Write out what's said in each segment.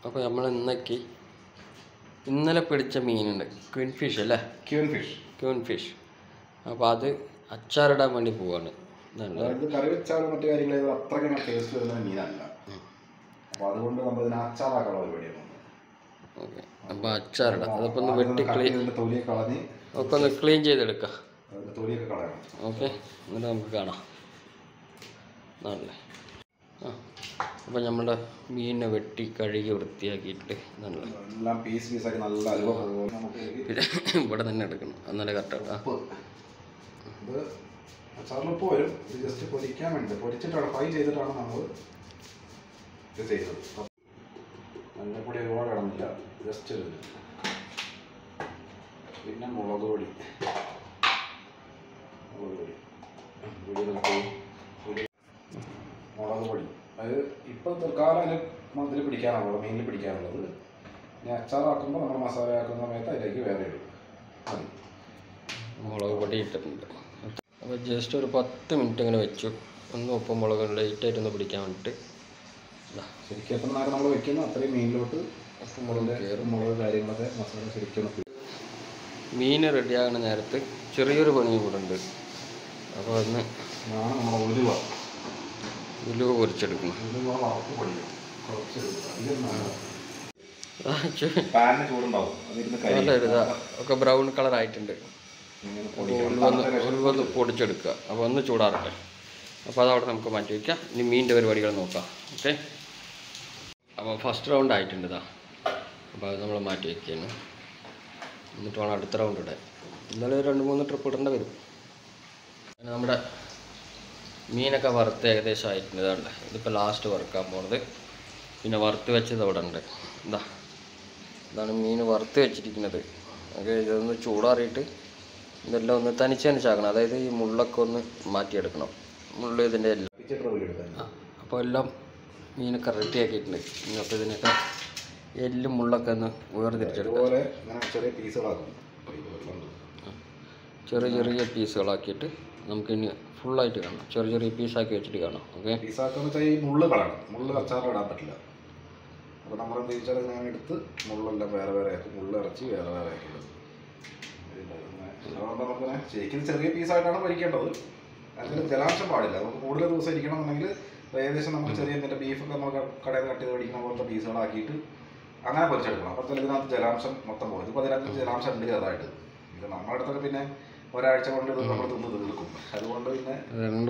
അപ്പോൾ നമ്മൾ ഇന്നലെ പിടിച്ച മീനുണ്ട്, ക്വീൻ ഫിഷ് അല്ലേ? Queen fish. അപ്പോൾ അത് അച്ചാറിടാൻ വേണ്ടി പോവാണ്. കറി വെച്ചാലും മറ്റു കാര്യങ്ങൾ അത്രയ്ക്ക് ടേസ്റ്റ് വരുന്ന മീനല്ല. അപ്പോൾ അതുകൊണ്ട് നമ്മൾ ഇതിനെ അച്ചാറാക്കാനുള്ള പരിപാടിയാണ്. ഓക്കെ, അപ്പോൾ അച്ചാറിടാം. അതിപ്പോൾ ഒന്ന് വെട്ടി തൊലിയൊക്കെ കളഞ്ഞ് ഒക്കെ ഒന്ന് ക്ലീൻ ചെയ്തെടുക്കാം. തൊലിയൊക്കെ കളയണം. ഓക്കെ, എന്നിട്ട് നമുക്ക് കാണാം. നല്ലേ. അപ്പോൾ നമ്മുടെ മീനിനെ വെട്ടി കഴുകി വൃത്തിയാക്കിയിട്ട് എല്ലാം പീസാക്കി നല്ല അലുവ ഇവിടെ തന്നെ എടുക്കണം, എന്നാലേ കറക്റ്റാണ്. ഇത് അച്ചാറിലിപ്പോൾ വരും. ഇത് ജസ്റ്റ് പൊരിക്കാൻ വേണ്ടി പൊരിച്ചിട്ടാണ്, ഫ്രൈ ചെയ്തിട്ടാണ് നമ്മൾ ഇത് ചെയ്തത്. മഞ്ഞപ്പൊടി ഒരുപാട് ഇടുന്നില്ല, ജസ്റ്റ് ഇത്. പിന്നെ മുളക് പൊടി അത് ഇപ്പോൾ തൽക്കാലം അതിൽ മതിൽ പിടിക്കാനുള്ളത്, മീനിൽ പിടിക്കാനുള്ളത്. ഇനി അച്ചാറാക്കുമ്പോൾ നമ്മൾ മസാല ആക്കുന്ന സമയത്ത് അതിലേക്ക് വേറെ ഇടും. മതി. മുളക് പൊടി ഇട്ടിട്ടുണ്ട്. അപ്പോൾ ജസ്റ്റ് ഒരു 10 മിനിറ്റ് ഇങ്ങനെ വെച്ചു, ഒന്ന് ഉപ്പും മുളകും ലൈറ്റായിട്ടൊന്ന് പിടിക്കാൻ വേണ്ടിയിട്ട്. ശരിക്കും എത്ര നേരം നമ്മൾ വെക്കുന്നു അത്രയും മീനിലോട്ട് മുളക് കാര്യങ്ങളൊക്കെ മസാല ശരിക്കും. മീൻ റെഡിയാകുന്ന നേരത്ത് ചെറിയൊരു പണിയും കൂടെ ഉണ്ട്. അപ്പോൾ അന്ന് നമ്മൾ ഉലുവ പൊരിച്ചെടുക്കണം. നല്ല ഇതാ ഒക്കെ ബ്രൗൺ കളർ ആയിട്ടുണ്ട്. ഉലുവ പൊടിച്ചെടുക്കുക. അപ്പോൾ ഒന്ന് ചൂടാറട്ടെ. അപ്പോൾ അതവിടെ നമുക്ക് മാറ്റി വയ്ക്കാം. ഇനി മീനിൻ്റെ പരിപാടികൾ നോക്കാം. ഓക്കെ, അപ്പോൾ ഫസ്റ്റ് റൗണ്ട് ആയിട്ടുണ്ട് ഇതാ. അപ്പോൾ അത് നമ്മൾ മാറ്റി വയ്ക്കുകയാണ്. എന്നിട്ട് വേണം അടുത്ത റൗണ്ട് ഇടാൻ. ഇന്നലെ 2-3 ട്രിപ്പ് ഇടേണ്ടി വരും. നമ്മുടെ മീനൊക്കെ വറുത്ത് ഏകദേശം ആയിട്ടുണ്ട്. ഇതാണ്ട് ഇതിപ്പോൾ ലാസ്റ്റ് വറുക്കാൻ പോകുന്നത്. പിന്നെ വറുത്ത് വെച്ചത് അവിടെ ഉണ്ട്. ഇതാണ് മീൻ വറുത്ത് വെച്ചിരിക്കുന്നത്. ഓക്കെ, ഇതൊന്ന് ചൂടാറിയിട്ട് ഇതെല്ലാം ഒന്ന് തനിച്ചാക്കണം. അതായത് ഈ മുള്ളൊക്കെ ഒന്ന് മാറ്റിയെടുക്കണം. മുള്ള് ഇതിൻ്റെ എല്ലാം. അപ്പോൾ എല്ലാം മീനൊക്കെ റെഡി ആക്കിയിട്ടുണ്ട്. അപ്പോൾ ഇതിനൊക്കെ എല്ലും മുള്ളൊക്കെ ഒന്ന് വേർതിരിച്ചെടുക്കാം. ചെറിയ പീസുകളാക്കിയിട്ട് നമുക്കിനി ഫുള്ളായിട്ട് കാണാം. ചെറിയ പീസാക്കി വെച്ചിട്ട് കാണാം. ഓക്കെ, പീസാക്കാന്ന് വെച്ചാൽ ഈ മുള്ള് കളയണം. മുള്ള് അച്ചാറ് ഇടാൻ പറ്റില്ല. അപ്പോൾ നമ്മൾ എന്താ വെച്ചാൽ ഞാൻ എടുത്ത് മുള്ളെല്ലാം വേറെ ആക്കി, മുള്ള ഇറച്ചി വേറെ ആക്കിയിടും. അതുകൊണ്ട് നമുക്കിങ്ങനെ ശരിക്കും ചെറിയ പീസായിട്ടാണ് പൊരിക്കേണ്ടത്. അതിന് ജലാംശം പാടില്ല. നമുക്ക് കൂടുതൽ ദിവസം ഇരിക്കണം എന്നുണ്ടെങ്കിൽ ഏകദേശം നമ്മൾ ചെറിയ ബീഫൊക്കെ നമ്മൾ കടയിൽ നിന്ന് കട്ട് ചെയ്ത് പഠിക്കുന്ന പോലത്തെ പീസുകളാക്കിയിട്ട് അങ്ങനെ പൊരിച്ചെടുക്കണം. അപ്പോൾ ഇതിനകത്ത് ജലാംശം മൊത്തം പോകും. ഇപ്പോൾ അതിനകത്ത് ജലാംശം ഉണ്ട് ചെറുതായിട്ട്. ഇത് നമ്മുടെ അടുത്തൊക്കെ പിന്നെ ഒരാഴ്ച കൊണ്ട് ഇത് നമ്മൾ തിന്ന് തീർക്കും. അതുകൊണ്ട് പിന്നെ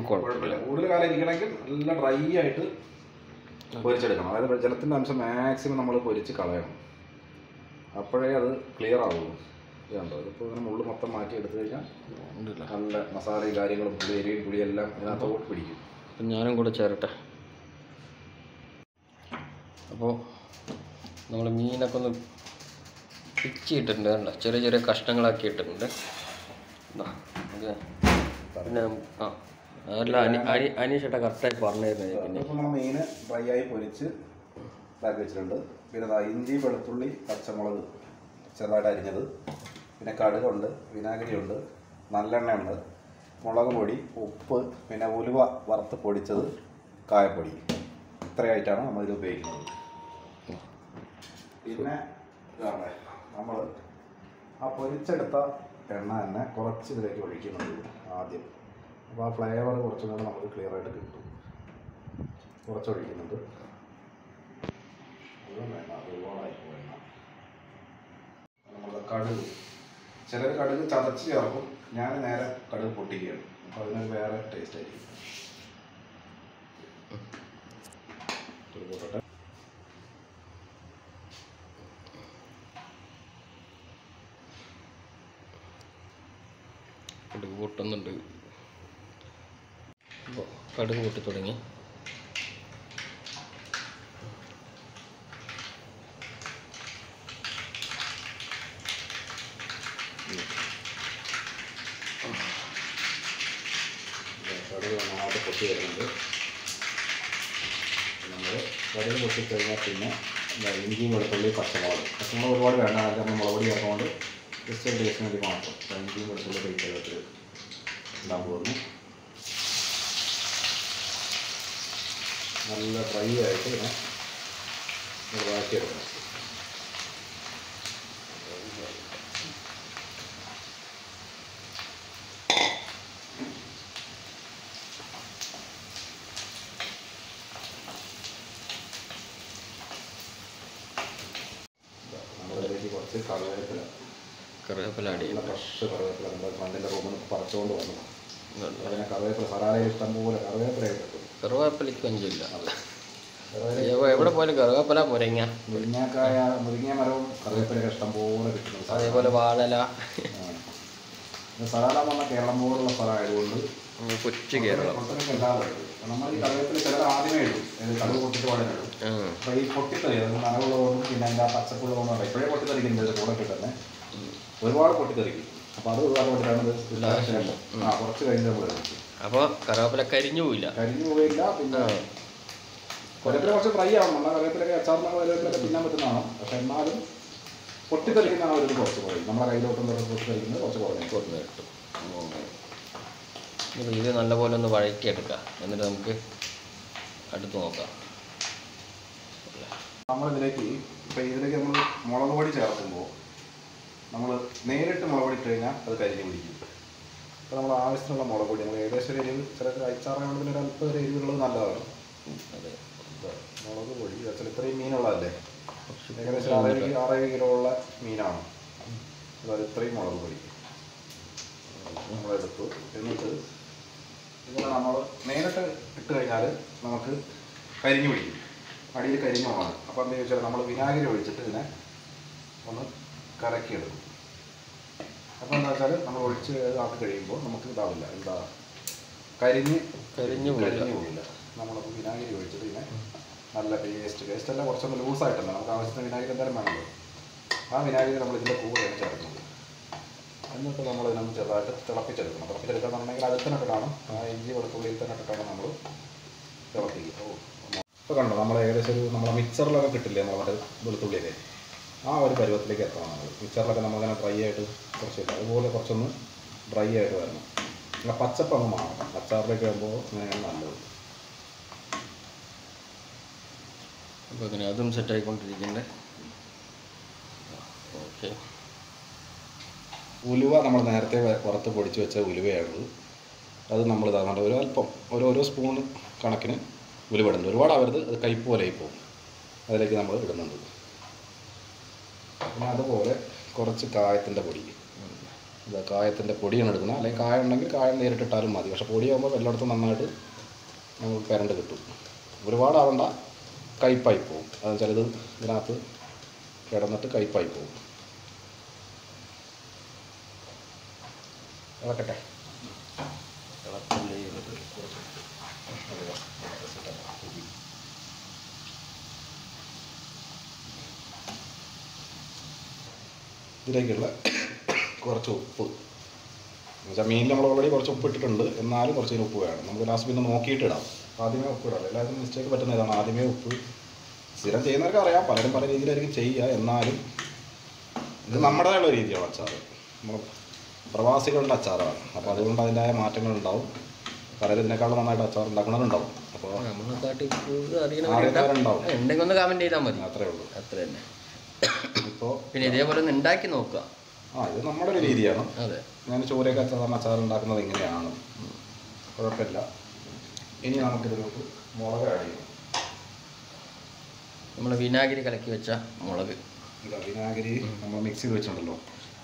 കുഴപ്പമില്ല. കൂടുതൽ കാലം ഇരിക്കണമെങ്കിൽ നല്ല ഡ്രൈ ആയിട്ട് പൊരിച്ചെടുക്കണം. അതായത് ജലത്തിൻ്റെ അംശം മാക്സിമം നമ്മൾ പൊരിച്ച് കളയണം. അപ്പോഴേ അത് ക്ലിയർ ആവുള്ളൂ. ഇതുണ്ടോ, ഇതിപ്പോൾ ഇങ്ങനെ മുള്ള് മൊത്തം മാറ്റി എടുത്തു കഴിഞ്ഞാൽ നല്ല മസാലയും കാര്യങ്ങളും എരിയും പുളിയെല്ലാം ഇതിനകത്തോട്ട് പിടിക്കും. അപ്പം ഞാനും കൂടെ ചേരട്ടെ. അപ്പോൾ നമ്മൾ മീനൊക്കെ ഒന്ന് പിച്ചിയിട്ടുണ്ട്. കണ്ട ചെറിയ കഷ്ണങ്ങളാക്കി ഇട്ടിട്ടുണ്ട്. ഓക്കെ, പിന്നെ അനീഷേട്ടാ കറക്റ്റായി പറഞ്ഞിരുന്നത്. പിന്നെ നമ്മൾ മീൻ ഡ്രൈ ആയി പൊരിച്ച് ഇതാക്കി വെച്ചിട്ടുണ്ട്. പിന്നെ ഇഞ്ചി, വെളുത്തുള്ളി, പച്ചമുളക് ചെറുതായിട്ട് അരിഞ്ഞത്, പിന്നെ കടുകുണ്ട്, വിനാഗിരിയുണ്ട്, നല്ലെണ്ണയുണ്ട്, മുളക് പൊടി, ഉപ്പ്, പിന്നെ ഉലുവ വറുത്ത് പൊടിച്ചത്, കായപ്പൊടി. ഇത്രയായിട്ടാണ് നമ്മളിത് ഉപയോഗിക്കുന്നത്. പിന്നെ ഇതാണ് നമ്മൾ ആ പൊരിച്ചെടുത്ത എണ്ണ തന്നെ കുറച്ച് ഇതിലേക്ക് ഒഴിക്കുന്നുണ്ട് ആദ്യം. അപ്പോൾ ആ ഫ്ലേവർ കുറച്ചും കൂടെ നമുക്ക് ക്ലിയർ ആയിട്ട് കിട്ടും. കുറച്ച് ഒഴിക്കുന്നുണ്ട്. നമ്മൾ കടുക്, ചിലർ കടുക് ചതച്ച് ചേർക്കും. ഞാൻ നേരെ കടുക് പൊട്ടിക്കുകയാണ്. അപ്പോൾ അതിനൊരു വേറെ ടേസ്റ്റ് ആയിരിക്കും. പൊട്ടട്ടെ. കടുക് പൊട്ടുന്നുണ്ട്. അപ്പോൾ കടുക് പൊട്ടി തുടങ്ങി. കടുക് നന്നായിട്ട് പൊട്ടി വരുന്നുണ്ട്. നമ്മൾ കടുക് പൊട്ടിക്കഴിഞ്ഞാൽ പിന്നെ ഇഞ്ചിയും വെളുത്തുള്ളി പച്ചമുളക് ഒരുപാട് വേണ്ട. നമ്മൾ മുളക് പൊടി ചേർത്തുകൊണ്ട് ജസ്റ്റ് ടേസ്റ്റിന് വേണ്ടി മാത്രം ഇഞ്ചിയും വെളുത്തുള്ളി കഴിച്ചതിൽ ഇടാൻ പോകുന്നു. നല്ല ഡ്രൈ ആയിട്ട് ഇതിനെ വഴറ്റിയെടുക്കണം. നമ്മളിതിലേക്ക് കുറച്ച് കറിവേപ്പില ആഡ് ചെയ്യും. ഫ്രഷ് കറിവേപ്പില നമ്മുടെ മണ്ണിൻ്റെ റൂമിൽ നിന്ന് പറിച്ചുകൊണ്ട് വന്നു. അതിനെ കറിവേപ്പില സലാലയിൽ ഇഷ്ടംപോലെ കറിവേപ്പിലയൊക്കെ കിട്ടും. കറിവേപ്പിലയ്ക്ക് കൊഞ്ചില്ല. എവിടെ പോയാലും കറിവേപ്പില മുരിങ്ങ മുരിങ്ങ മരവും കറിവേപ്പിലയൊക്കെ ഇഷ്ടംപോലെ കിട്ടുന്നു. അതേപോലെ വാഴല. സലാല എന്ന് പറഞ്ഞാൽ കേരളം പോലുള്ള സ്ഥലമായതുകൊണ്ട് കൊച്ചു കേരളം. നമ്മൾ ഈ കറിവേപ്പില ചിലർ ആദ്യമേ ഇടും, കടുക് പൊട്ടിട്ട് പാടെ ഇടും. അപ്പോൾ ഈ പൊട്ടിത്തെറി അത് നനവുള്ളതുകൊണ്ടും പിന്നെ അതിൻ്റെ ആ പച്ചപ്പുള്ളതുകൊണ്ടാണ് ഇപ്പോഴേ പൊട്ടിത്തെറിക്കുന്നത് കൂടെ തന്നെ ഒരുപാട് പൊട്ടിത്തെറിക്കും. അപ്പോൾ അത് ഒരുപാട് പൊട്ടിട്ടാണ് കുറച്ച് കഴിഞ്ഞ് നമ്മൾ എടുക്കും. അപ്പോൾ കറിവേപ്പില കരിഞ്ഞു പോയില്ല. പിന്നെ കറിവേപ്പില കുറച്ച് ഫ്രൈ ആവണം. എന്നാൽ കറിവേപ്പിലൊക്കെ അച്ചാറിന് കറിവേപ്പിലൊക്കെ തിന്നാൻ പറ്റുന്നതാണ്. പക്ഷെ എന്നാലും പൊട്ടിത്തെറിക്കുന്നതാണ് ഒരു കുറച്ച് കുറയും. നമ്മുടെ കയ്യിലോട്ടും പൊട്ടിത്തെറിക്കുന്നത് കുറച്ച് കുറഞ്ഞ് കിട്ടും. ഇത് നല്ലപോലെ ഒന്ന് വഴറ്റിയെടുക്കാം. എന്നിട്ട് നമുക്ക് അടുത്ത് നോക്കാം. നമ്മളിതിലേക്ക് ഇതിലേക്ക് നമ്മൾ മുളക് പൊടി ചേർക്കുമ്പോൾ നമ്മൾ നേരിട്ട് മുളക് പൊടി ഇട്ട് കഴിഞ്ഞാൽ അത് കരിഞ്ഞ് പിടിക്കും. അപ്പോൾ നമ്മൾ ആവശ്യത്തിനുള്ള മുളക് പൊടി നമ്മൾ ഏകദേശം ഒരു എരിവ് ചിലർക്ക് അയച്ചാറാണ് പിന്നെ ഒരു അല്പം ഒരു എരിവുള്ളത് നല്ലതാണ്. അതെ, മുളക് പൊടി ചില ഇത്രയും മീനുള്ളതല്ലേ, ഏകദേശം 6-7 കിലോ ഉള്ള മീനാണ്. അതായത് ഇത്രയും മുളക് പൊടി നമ്മളെടുത്തു. എന്നിട്ട് ഇങ്ങനെ നമ്മൾ നേരിട്ട് ഇട്ട് കഴിഞ്ഞാൽ നമുക്ക് കരിഞ്ഞു പിടിക്കും, അടിയിൽ കരിഞ്ഞു പോകാണ്. അപ്പോൾ എന്താ ചോദിച്ചാൽ നമ്മൾ വിനാഗിരി ഒഴിച്ചിട്ട് ഇതിനെ ഒന്ന് കലക്കിയെടുക്കും. അപ്പോൾ എന്താ വെച്ചാൽ നമ്മൾ ഒഴിച്ച് ആക്കി കഴിയുമ്പോൾ നമുക്ക് ഇതാവില്ല, എന്താ കരിഞ്ഞു പോകില്ല. നമ്മളപ്പോൾ വിനാഗിരി ഒഴിച്ചിട്ട് ഇതിനെ നല്ല പേസ്റ്റ് എല്ലാം കുറച്ചൊന്ന് ലൂസായിട്ടല്ല, നമുക്ക് ആവശ്യത്തിന് വിനാഗിരി എന്തായാലും വേണമല്ലോ. ആ വിനാഗിരി നമ്മൾ ഇതിൻ്റെ കൂടെയാണ് ചേർക്കുന്നത്. എന്നിട്ട് നമ്മൾ ഇതിനൊന്ന് ചെറുതായിട്ട് തിളപ്പിച്ചെടുക്കണം. തിളപ്പിച്ചെടുക്കാന്നുണ്ടെങ്കിൽ അതിൽ തന്നെ ഇട്ടിട്ടാണ്, ആ ഇഞ്ചി വെളുത്തുള്ളിയിൽ തന്നെ ഇട്ടിട്ടാണ് നമ്മൾ തിളപ്പിക്കുക. ഇപ്പോൾ കണ്ടോ നമ്മൾ ഏകദേശം ഒരു നമ്മളെ മിക്സറിലൊക്കെ കിട്ടില്ലേ നമ്മളെ വെളുത്തുള്ളിയൊക്കെ, ആ ഒരു പരുവത്തിലേക്ക് എത്തണം. നമ്മൾ മിക്സറിലൊക്കെ നമ്മളിങ്ങനെ ഡ്രൈ ആയിട്ട് കുറച്ചില്ല, അതുപോലെ കുറച്ചൊന്ന് ഡ്രൈ ആയിട്ട് വരണം. പിന്നെ പച്ചപ്പൊന്ന് മാറണം. അച്ചാറിലേക്ക് വരുമ്പോൾ ഇങ്ങനെയാണ് നല്ലത്. അപ്പോൾ അങ്ങനെ അതും സെറ്റായിക്കൊണ്ടിരിക്കണ്ടേ. ഓക്കെ, ഉലുവ നമ്മൾ നേരത്തെ വറുത്ത് പൊടിച്ച് വെച്ച ഉലുവയാണ്. അത് നമ്മൾ ഇതാകേണ്ട ഒരു അല്പം ഓരോ സ്പൂൺ കണക്കിന് ഉലുവ ഇടുന്നുണ്ട്. ഒരുപാട് ആവരുത്, അത് കയ്പ്പ് പോലെ പോകും. അതിലേക്ക് നമ്മൾ ഇടുന്നുണ്ട്. പിന്നെ അതുപോലെ കുറച്ച് കായത്തിൻ്റെ പൊടി, കായത്തിൻ്റെ പൊടിയാണ് എടുക്കുന്നത്. അല്ലെങ്കിൽ കായം ഉണ്ടെങ്കിൽ കായം നേരിട്ടിട്ടാലും മതി. പക്ഷേ പൊടിയാകുമ്പോൾ എല്ലായിടത്തും നന്നായിട്ട് നമുക്ക് കരണ്ട് കിട്ടും. ഒരുപാടാവണ്ട, കയ്പ്പായി പോകും. അതെന്ന് വെച്ചാൽ ഇത് ഇതിനകത്ത് കിടന്നിട്ട് കയ്പ്പായി പോകും. ഇളക്കട്ടെ. ഇതിലേക്കുള്ള കുറച്ച് ഉപ്പ്, എന്നുവെച്ചാൽ മീനിൽ നമ്മൾ ഓൾറെഡി കുറച്ച് ഉപ്പ് ഇട്ടിട്ടുണ്ട്, എന്നാലും കുറച്ച് ഉപ്പ് വേണം. നമുക്ക് ലാസ്റ്റ് പിന്നെ നോക്കിയിട്ട് ഇടാം. ആദ്യമേ ഉപ്പ് ഇടാം. എല്ലാവരും മിസ്റ്റേക്ക് പറ്റുന്ന ഇതാണ്, ആദ്യമേ ഉപ്പ്. സ്ഥിരം ചെയ്യുന്നവർക്ക് അറിയാം, പലരും പല രീതിയിലായിരിക്കും ചെയ്യുക. എന്നാലും ഇത് നമ്മുടേതായുള്ള രീതിയാണ് അച്ചാർ. നമ്മൾ പ്രവാസികളുടെ അച്ചാറാണ്. അപ്പോൾ അതുകൊണ്ട് അതിൻ്റെതായ മാറ്റങ്ങളുണ്ടാവും. പലരും ഇതിനേക്കാളും നന്നായിട്ട് അച്ചാർ ഉണ്ടാക്കുന്നവരുണ്ടാവും. അപ്പോൾ അറിയുന്നവരുണ്ടാവും. ഒന്ന് കമൻറ്റ് ചെയ്താൽ മതി, അത്രേ ഉള്ളൂ. അത്ര തന്നെ. ഇപ്പോൾ പിന്നെ ഇതേപോലെ ഒന്ന് ഉണ്ടാക്കി നോക്കുക. ഇത് നമ്മുടെ ഒരു രീതിയാണ്. അതെ, ഞാൻ ചോരയൊക്കെ അച്ചാർ ഉണ്ടാക്കുന്നത് ഇങ്ങനെയാണ്, കുഴപ്പമില്ല. ഇനി നമുക്കിതിലോട്ട് മുളക് ആഡ് ചെയ്യും. നമ്മൾ വിനാഗിരി കലക്കി വെച്ച മുളക്, വിനാഗിരി നമ്മൾ മിക്സ് ചെയ്ത് വെച്ചിട്ടുണ്ടല്ലോ,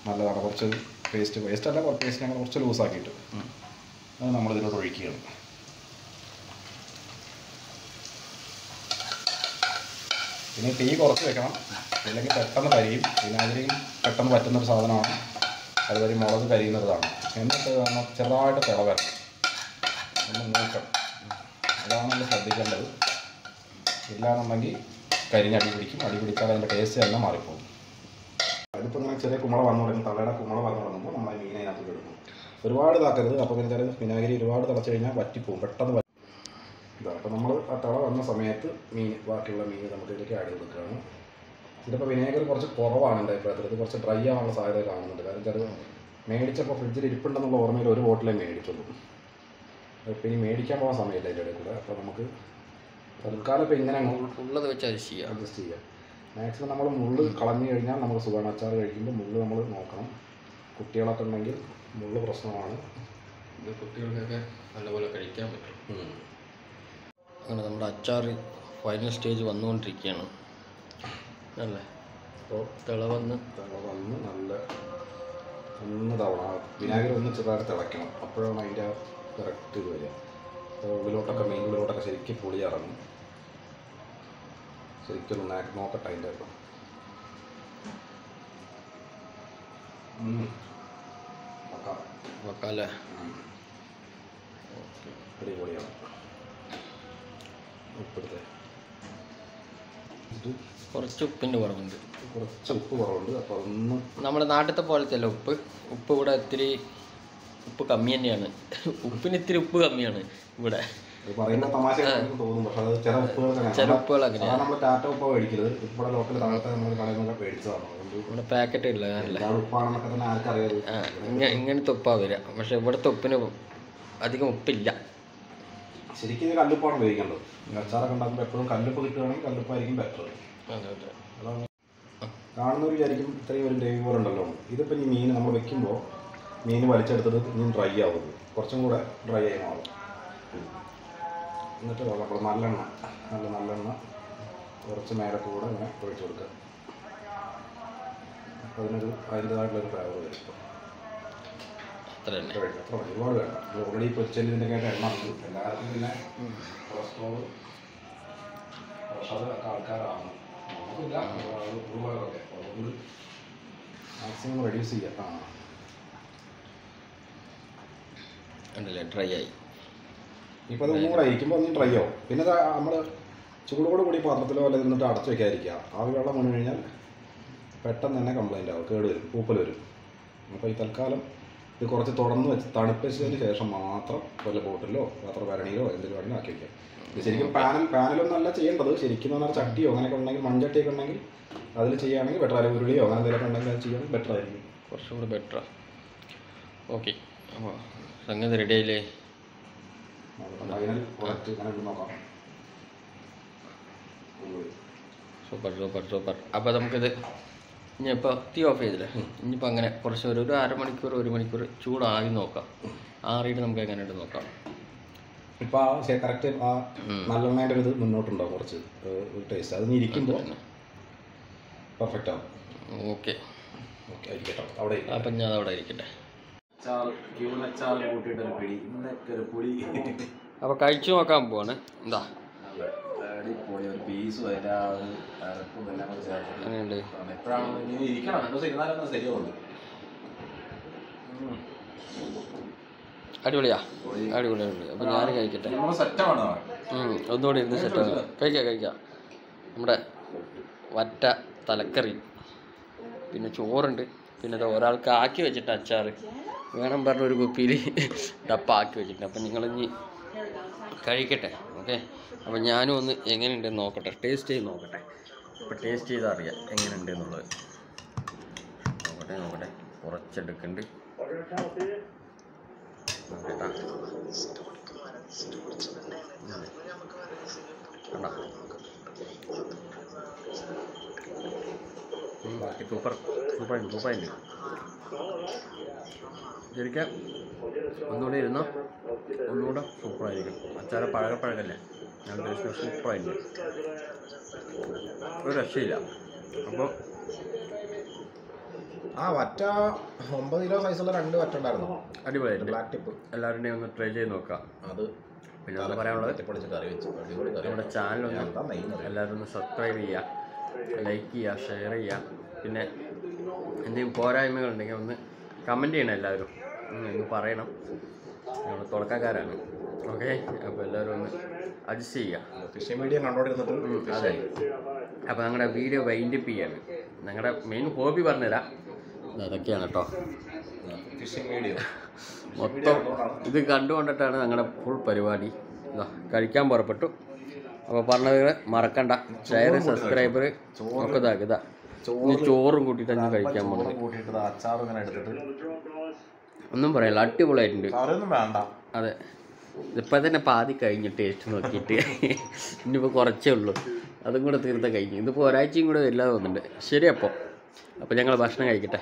നല്ലതാണ്. കുറച്ച് പേസ്റ്റ് അല്ല, കുറച്ച് പേസ്റ്റ് ഞങ്ങൾ കുറച്ച് ലൂസാക്കിയിട്ട് അത് നമ്മളിതിലോട്ട് ഒഴിക്കുകയാണ്. പിന്നെ തീ കുറച്ച് വെക്കണം, അല്ലെങ്കിൽ പെട്ടെന്ന് കരിയും. വിനാഗിരിയും പെട്ടെന്ന് പറ്റുന്നൊരു സാധനമാണ്, അതുവരെ മുളക് കരിയുന്നതാണ്. എന്നിട്ട് നമ്മൾ ചെറുതായിട്ട് തിളവരണം, ഒന്ന് നോക്കണം. അതാണ് നമ്മൾ ശ്രദ്ധിക്കേണ്ടത്. ഇല്ലാന്നുണ്ടെങ്കിൽ കരിഞ്ഞടി പിടിക്കും. അടി പിടിച്ചാൽ അതിൻ്റെ ടേസ്റ്റ് തന്നെ മാറിപ്പോകും. അതിപ്പോൾ ഇങ്ങനെ ചെറിയ കുമ്പള വന്നു തുടങ്ങും, തള്ളയുടെ കുമ്പള വന്നു തുടങ്ങുമ്പോൾ നമ്മൾ മീൻ അതിനകത്ത് ഇടുന്നു. ഒരുപാട് ഇതാക്കരുത്. അപ്പോൾ പിന്നെ ചില വിനാഗിരി ഒരുപാട് തിളച്ച് കഴിഞ്ഞാൽ വറ്റിപ്പോകും, പെട്ടെന്ന് ഇതാണ്. അപ്പോൾ നമ്മൾ ആ തിള വന്ന സമയത്ത് ബാക്കിയുള്ള മീൻ നമുക്ക് ഇതിലേക്ക് ആഡ് ചെയ്ത് വെക്കുകയാണ്. ഇതിപ്പോൾ വിനേഗർ കുറച്ച് കുറവാണ് എൻ്റെ അഭിപ്രായത്തിൽ. ഇത് കുറച്ച് ഡ്രൈ ആവാനുള്ള സാധ്യത കാണുന്നുണ്ട്. കാരണം ചില മേടിച്ചപ്പോൾ ഫ്രിഡ്ജിൽ ഇരിപ്പുണ്ടെന്നുള്ള ഓർമ്മയിൽ ഒരു ബോട്ടിലേ മേടിച്ചുള്ളൂ. അപ്പോൾ ഇനി മേടിക്കാൻ പോകാൻ സമയമില്ല ഇതിൻ്റെ ഇടയിൽ കൂടെ. അപ്പോൾ നമുക്ക് തൽക്കാലം ഇപ്പോൾ ഇങ്ങനെ ഉള്ളത് വെച്ച് അഡ്ജസ്റ്റ് ചെയ്യാം. മാക്സിമം നമ്മൾ മുള്ള് കളഞ്ഞു കഴിഞ്ഞാൽ നമുക്ക് സുഖമാണ്. അച്ചാർ കഴിക്കുമ്പോൾ മുള്ള് നമ്മൾ നോക്കണം. കുട്ടികളൊക്കെ ഉണ്ടെങ്കിൽ മുള്ള് പ്രശ്നമാണ്. ഇത് കുട്ടികൾക്കൊക്കെ നല്ലപോലെ കഴിക്കാൻ പറ്റും. അങ്ങനെ നമ്മുടെ അച്ചാർ ഫൈനൽ സ്റ്റേജ് വന്നുകൊണ്ടിരിക്കുകയാണ് അല്ലേ. അപ്പോൾ തിളവന്ന് നല്ല ഒന്ന് തവണ വിനാഗിരി ഒന്ന് ചെറുതായിട്ട് തിളയ്ക്കണം. അപ്പോഴാണ് അതിൻ്റെ കറക്റ്റ് ഇത് വരിക. അപ്പോൾ ഉള്ളിലോട്ടൊക്കെ മീൻ ഉള്ളിലോട്ടൊക്കെ ശരിക്കും പുളി ഇറങ്ങും. ശരിക്കും നോക്കട്ടെ അതിൻ്റെ വെക്കാല്ലേ. അടിപൊളിയാണ്. ഉപ്പെടുത്തെ ഇത് കുറച്ച് ഉപ്പിൻ്റെ കുറവുണ്ട്. കുറച്ച് ഉപ്പ് കുറവുണ്ട്. അപ്പോൾ അതൊന്ന് നമ്മുടെ നാട്ടിലത്തെ പോലത്തെ അല്ല ഉപ്പ്. ഉപ്പ് ഇവിടെ ഇത്തിരി ഉപ്പ് കമ്മി തന്നെയാണ്. ഉപ്പിന് ഇത്തിരി ഉപ്പ് കമ്മിയാണ് ഇവിടെ. പറയുമ്പോൾ തമാശ തോന്നും, പക്ഷെ അത് ചില ഉപ്പുകൾ അങ്ങനെയാണ്. നമ്മൾ ടാറ്റ ഉപ്പ് മേടിക്കരുത്. ഇവിടെ ലോക്കൽ താഴത്തെ നമ്മൾ കടയിൽ നിന്നൊക്കെ മേടിച്ചതാണ്. ഇവിടെ പാക്കറ്റ് ഇല്ല ഉപ്പാണെന്നൊക്കെ തന്നെ ആർക്കറിയാം. ഇങ്ങനത്തെ ഉപ്പാണ് വരിക. പക്ഷെ ഇവിടുത്തെ ഉപ്പിന് അധികം ഉപ്പില്ല. ശരിക്കും ഇത് കല്ലുപ്പാണ് ഉപയോഗിക്കേണ്ടത്. അച്ചാറൊക്കെ ഉണ്ടാക്കുമ്പോൾ എപ്പോഴും കല്ലുപ്പ് കിട്ടുകയാണെങ്കിൽ കല്ലുപ്പായിരിക്കും ബെറ്റർ. അതാണ് കാണുന്നവർ വിചാരിക്കും ഇത്രയും ഒരു ഗ്രേവി പോലെ ഉണ്ടല്ലോ. ഇതിപ്പോൾ ഈ മീൻ നമ്മൾ വെക്കുമ്പോൾ മീൻ വലിച്ചെടുത്തത് ഇനി ഡ്രൈ ആവുന്നത് കുറച്ചും കൂടെ ഡ്രൈ ആയി മാറും. എന്നിട്ട് നമ്മൾ നല്ലെണ്ണ കുറച്ച് മേലെ കൂടെ ഇങ്ങനെ ഒഴിച്ചു കൊടുക്കുക. അപ്പോൾ അതിൻ്റെതായിട്ടുള്ളൊരു ഫ്ലേവർ വരും. അത്ര ഒരുപാട് വേണ്ട. ഓൾറെഡി പൊരിച്ചതിൻ്റെ ആയിട്ട് എണ്ണ ഉണ്ട്. എല്ലാവർക്കും പിന്നെ കൊളസ്ട്രോൾ പ്രഷർ ഒക്കെ ആൾക്കാരാണ്. നമുക്കില്ല, ഒരുപാടൊക്കെ അതുകൊണ്ട് മാക്സിമം റെഡ്യൂസ് ചെയ്യാം. ഉണ്ടല്ലേ ഡ്രൈ ആയി. ഇപ്പോൾ അത് ഒന്നുകൂടെ ഇരിക്കുമ്പോൾ ഒന്ന് ഡ്രൈ ആവും. പിന്നെ നമ്മൾ ചൂടോട് കൂടി പാത്രത്തിലോ അല്ലെങ്കിൽ നിന്നിട്ട് അടച്ചു വയ്ക്കാതിരിക്കുക. ആ വെള്ളം വീണ് കഴിഞ്ഞാൽ പെട്ടെന്ന് തന്നെ കംപ്ലൈൻ്റ് ആവും, കേട് വരും, പൂപ്പൽ വരും. അപ്പോൾ ഈ തൽക്കാലം ഇത് കുറച്ച് തുറന്ന് വെച്ച് തണുപ്പിച്ചതിന് ശേഷം മാത്രം വല്ല ബോട്ടിലോ പാത്ര ഭരണിയിലോ എന്തെങ്കിലും വേണമെങ്കിൽ ആക്കി വയ്ക്കാം. ഇത് ശരിക്കും പാനിലൊന്നും അല്ല ചെയ്യേണ്ടത്. ശരിക്കും എന്ന് പറഞ്ഞാൽ ചട്ടിയോ അങ്ങനെയൊക്കെ ഉണ്ടെങ്കിൽ മൺചട്ടിയൊക്കെ ഉണ്ടെങ്കിൽ അതിൽ ചെയ്യുകയാണെങ്കിൽ ബെറ്റർ. അല്ലെങ്കിൽ ഉരുളിയോ അങ്ങനെ എന്തെങ്കിലുമൊക്കെ ഉണ്ടെങ്കിൽ അത് ചെയ്യുകയാണെങ്കിൽ ബെറ്റർ ആയിരിക്കും. കുറച്ചും കൂടെ ബെറ്ററാണ്. ഓക്കെ, അപ്പോൾ സംഗതി റെഡി ആയില്ലേ? സൂപ്പർ. അപ്പോൾ നമുക്കിത് ഇനിയിപ്പോൾ തീ ഓഫ് ചെയ്തില്ലേ, ഇനിയിപ്പോൾ അങ്ങനെ കുറച്ച് ഒരു അരമണിക്കൂർ 1 മണിക്കൂർ ചൂടായി നോക്കാം. ആറിയിട്ട് നമുക്ക് എങ്ങനെയുണ്ട് നോക്കാം. ഇപ്പോൾ ആ കറക്റ്റ് ആ നല്ലെണ്ണേൻ്റെ ഒരു ഇത് മുന്നോട്ടുണ്ടാവും, കുറച്ച് ടേസ്റ്റ്. അത് ഇരിക്കുമ്പോൾ പെർഫെക്റ്റ് ആവും. ഓക്കെ ആയിരിക്കട്ടെ അവിടെ. അപ്പം ഞാൻ അവിടെ ഇരിക്കട്ടെ. അപ്പോൾ കഴിച്ചു നോക്കാൻ പോവാണ്. എന്താ അടിപൊളി ഒരു പീസും അതിൻ്റെ ആ അരപ്പും എല്ലാം കൂടെ ചേർത്ത് അങ്ങനെയുണ്ട്. എപ്പോഴാണ് ഇനി ഇരിക്കണം, 2 ദിവസം ഇരുന്നാലും ശരിയാവുള്ളൂ. അടിപൊളിയാ, അടിപൊളിയുണ്ട്. അപ്പോൾ ഞാൻ കഴിക്കട്ടെ. സെറ്റാണ്. ഒന്നുകൂടി ഇരുന്ന് സെറ്റാണ്. കഴിക്കാം. നമ്മുടെ വറ്റ തലക്കറി, പിന്നെ ചോറുണ്ട്, പിന്നെ ഇത് ഒരാൾക്ക് ആക്കി വെച്ചിട്ട് അച്ചാർ വേണം പറഞ്ഞ ഒരു കുപ്പിയിൽ ഡപ്പ ആക്കി വെച്ചിട്ടുണ്ട്. അപ്പം നിങ്ങളിനി കഴിക്കട്ടെ. ഓക്കെ, അപ്പോൾ ഞാനും ഒന്ന് എങ്ങനെയുണ്ടെന്ന് നോക്കട്ടെ, ടേസ്റ്റ് ചെയ്ത് നോക്കട്ടെ. അപ്പോൾ ടേസ്റ്റ് ചെയ്താൽ അറിയാം എങ്ങനെയുണ്ട് എന്നുള്ളത്. നോക്കട്ടെ, കുറച്ചെടുക്കുന്നുണ്ട്. സൂപ്പറായിട്ട് ശരിക്കും ഒന്നുകൂടെ ഇരുന്നോ, ഒന്നുകൂടെ സൂപ്പറായിരിക്കും. അച്ചാറ് പഴകല്ലേ, ഞാൻ ടേസ്റ്റ് സൂപ്പറായിട്ട് ഒരു രക്ഷയില്ല. അപ്പോൾ ആ വറ്റ 9 കിലോ സൈസുള്ള 2 വറ്റ ഉണ്ടായിരുന്നു. അടിപൊളിയായിട്ട് ബ്ലാക്ക് ടിപ്പ് എല്ലാവരുടെയും ഒന്ന് ട്രൈ ചെയ്ത് നോക്കാം. അത് പിന്നെ അത് പറയാനുള്ളത്, കറി വെച്ചു നമ്മുടെ ചാനലൊന്ന് എല്ലാവരും ഒന്ന് സബ്സ്ക്രൈബ് ചെയ്യുക, ലൈക്ക് ചെയ്യുക, ഷെയർ ചെയ്യുക. പിന്നെ എന്തെങ്കിലും പോരായ്മകളുണ്ടെങ്കിൽ ഒന്ന് കമൻറ്റ് ചെയ്യണം. എല്ലാവരും ഒന്ന് പറയണം. നമ്മൾ തുടക്കക്കാരാണ്. ഓക്കെ, അപ്പോൾ എല്ലാവരും ഒന്ന് അഡ്ജസ്റ്റ് ചെയ്യുക. ഫിഷിംഗ് മീഡിയ കണ്ടോണ്ടിരുന്നിട്ട് അതെ. അപ്പോൾ ഞങ്ങളുടെ വീഡിയോ വൈൻഡപ്പ് ചെയ്യാണ്. ഞങ്ങളുടെ മെയിൻ ഹോബി പറഞ്ഞുതരാം, അതൊക്കെയാണ് കേട്ടോ. ഫിഷിംഗ് വീഡിയോ മൊത്തം ഇത് കണ്ടുകൊണ്ടിട്ടാണ് ഞങ്ങളുടെ ഫുൾ പരിപാടി. കഴിക്കാൻ പുറപ്പെട്ടു. അപ്പോൾ പറഞ്ഞത് മറക്കണ്ട, ഷെയർ, സബ്സ്ക്രൈബർ ഒക്കെ ഇതാ ചോറും കൂട്ടിയിട്ട് ഞാൻ കഴിക്കാൻ പോകുന്നത്. അച്ചാറും ഇങ്ങനെ എടുത്തിട്ട് ഒന്നും പറയല്ല, അടിപൊളിയായിട്ടുണ്ട്. വേണ്ട. അതെ, ഇതിപ്പോൾ തന്നെ പാതി കഴിഞ്ഞ് ടേസ്റ്റ് നോക്കിയിട്ട് ഇനിയിപ്പോൾ കുറച്ചേ ഉള്ളൂ. അതും കൂടെ തീർത്ത കഴിഞ്ഞു. ഇതിപ്പോൾ ഒരാഴ്ചയും കൂടെ വരില്ലാതെ തോന്നുന്നുണ്ട്. ശരി അപ്പോൾ ഞങ്ങൾ ഭക്ഷണം കഴിക്കട്ടെ.